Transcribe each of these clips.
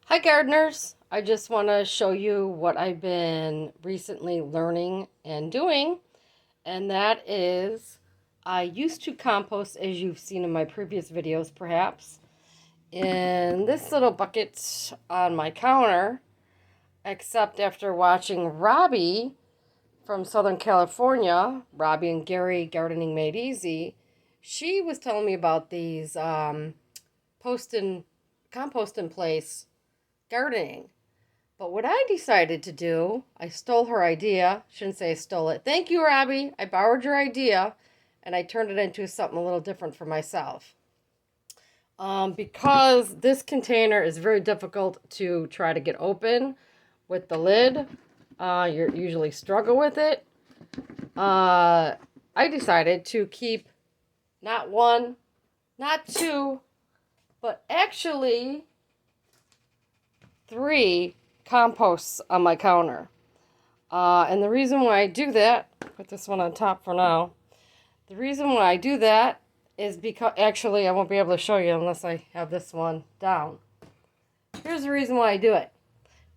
Hi gardeners! I just want to show you what I've been recently learning and doing, and that is I used to compost, as you've seen in my previous videos perhaps, in this little bucket on my counter, except after watching Robbie from Southern California, Robbie and Gary Gardening Made Easy, she was telling me about these compost in place gardening. But what I decided to do, I stole her idea. Shouldn't say I stole it. Thank you, Robbie. I borrowed your idea and I turned it into something a little different for myself. Because this container is very difficult to try to get open with the lid. You usually struggle with it. I decided to keep not one, not two, but actually 3 composts on my counter. And the reason why I do that, put this one on top for now. The reason why I do that is because, actually I won't be able to show you unless I have this one down. Here's the reason why I do it.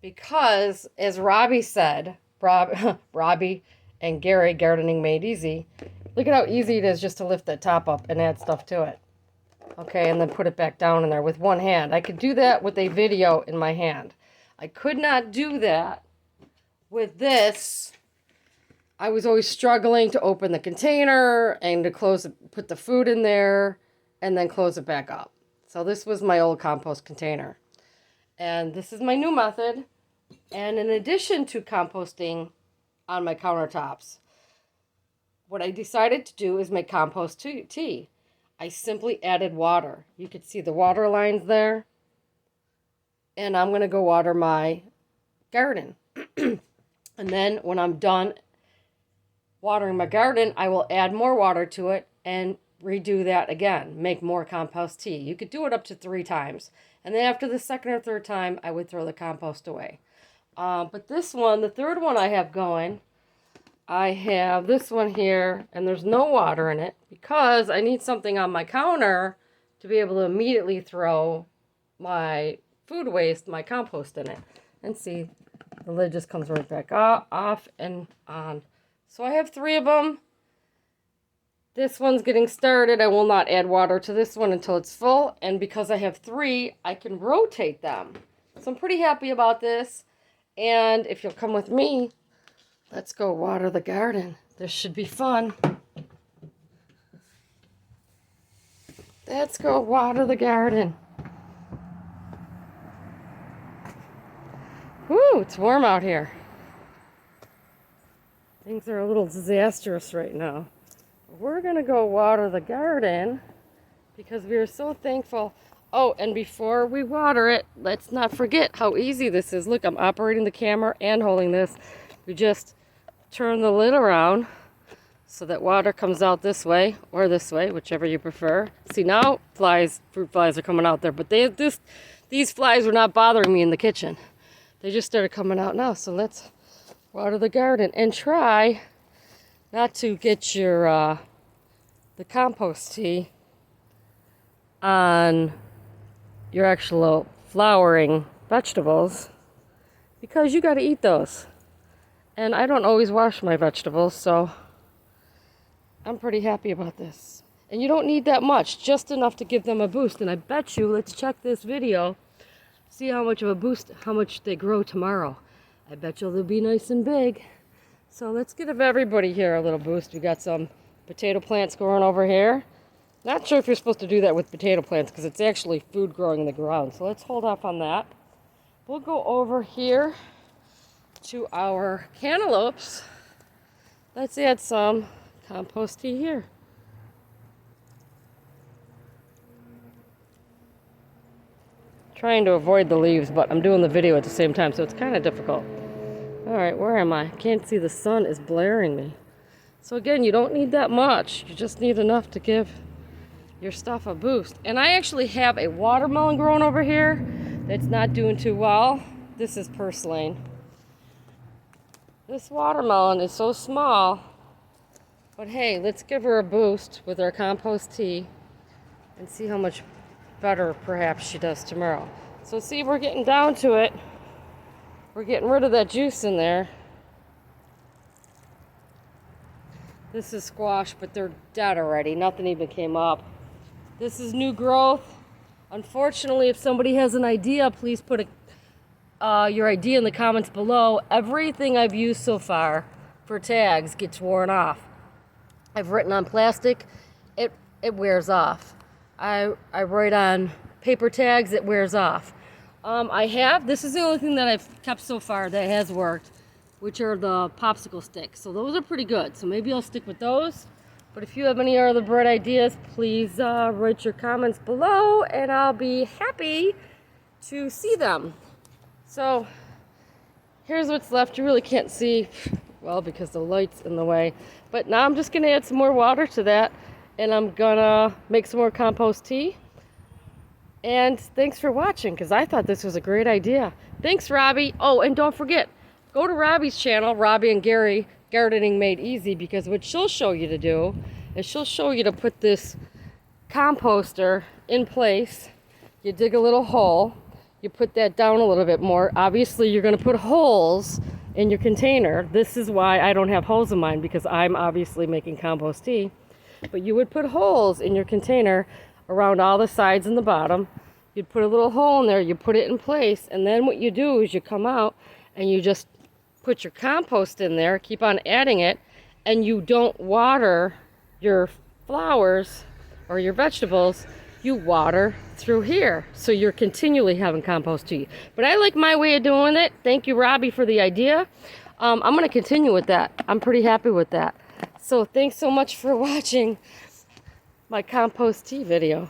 Because, as Robbie said, Robbie and Gary Gardening Made Easy, look at how easy it is just to lift that top up and add stuff to it. Okay, and then put it back down in there with one hand. I could do that with a video in my hand. I could not do that with this. I was always struggling to open the container and to close it, put the food in there, and then close it back up. So this was my old compost container. And this is my new method. And in addition to composting on my countertops, what I decided to do is make compost tea. I simply added water. You could see the water lines there. And I'm going to go water my garden. And then when I'm done watering my garden, I will add more water to it and redo that again. Make more compost tea. You could do it up to 3 times. And then after the second or third time, I would throw the compost away. But this one, the third one I have going, I have this one here, and there's no water in it because I need something on my counter to be able to immediately throw my food waste, my compost in it. And see, the lid just comes right back off and on. So I have 3 of them. This one's getting started. I will not add water to this one until it's full. And because I have 3, I can rotate them. So I'm pretty happy about this. And if you'll come with me, let's go water the garden. This should be fun. Let's go water the garden. Woo, it's warm out here. Things are a little disastrous right now. We're going to go water the garden because we are so thankful. Oh, and before we water it, let's not forget how easy this is. Look, I'm operating the camera and holding this. We just turn the lid around so that water comes out this way or this way, whichever you prefer. See, now fruit flies are coming out there, but these flies were not bothering me in the kitchen. They just started coming out now. So let's water the garden and try not to get your the compost tea on your actual flowering vegetables, because you got to eat those. And I don't always wash my vegetables, so I'm pretty happy about this. And you don't need that much, just enough to give them a boost. And I bet you, let's check this video, see how much of a boost, how much they grow tomorrow. I bet you they'll be nice and big. So let's give everybody here a little boost. We got some potato plants growing over here. Not sure if you're supposed to do that with potato plants because it's actually food growing in the ground. So let's hold off on that. We'll go over here to our cantaloupes. Let's add some compost tea here. Trying to avoid the leaves, but I'm doing the video at the same time, so it's kind of difficult. All right, where am I? Can't see, the sun is blaring me. So again, you don't need that much. You just need enough to give your stuff a boost. And I actually have a watermelon growing over here that's not doing too well. This is purslane. This watermelon is so small, but hey, let's give her a boost with our compost tea and see how much better perhaps she does tomorrow. So see, we're getting down to it. We're getting rid of that juice in there. This is squash, but they're dead already. Nothing even came up. This is new growth. Unfortunately, if somebody has an idea, please put your idea in the comments below. Everything I've used so far for tags gets worn off. I've written on plastic, it wears off. I write on paper tags, it wears off. This is the only thing that I've kept so far that has worked, which are the popsicle sticks. So those are pretty good. So maybe I'll stick with those. But if you have any other bright ideas, please write your comments below and I'll be happy to see them. So here's what's left. You really can't see, well, because the light's in the way. But now I'm just gonna add some more water to that and I'm gonna make some more compost tea. And thanks for watching, because I thought this was a great idea. Thanks, Robbie. Oh, and don't forget, go to Robbie's channel, Robbie and Gary, Gardening Made Easy, because what she'll show you to do is she'll show you to put this composter in place. You dig a little hole, you put that down a little bit more. Obviously, you're going to put holes in your container. This is why I don't have holes in mine, because I'm obviously making compost tea. But you would put holes in your container around all the sides and the bottom. You'd put a little hole in there, you put it in place, and then what you do is you come out and you just put your compost in there, keep on adding it, and you don't water your flowers or your vegetables, you water through here. So you're continually having compost tea. But I like my way of doing it. Thank you, Robbie, for the idea. I'm going to continue with that. I'm pretty happy with that. So thanks so much for watching my compost tea video.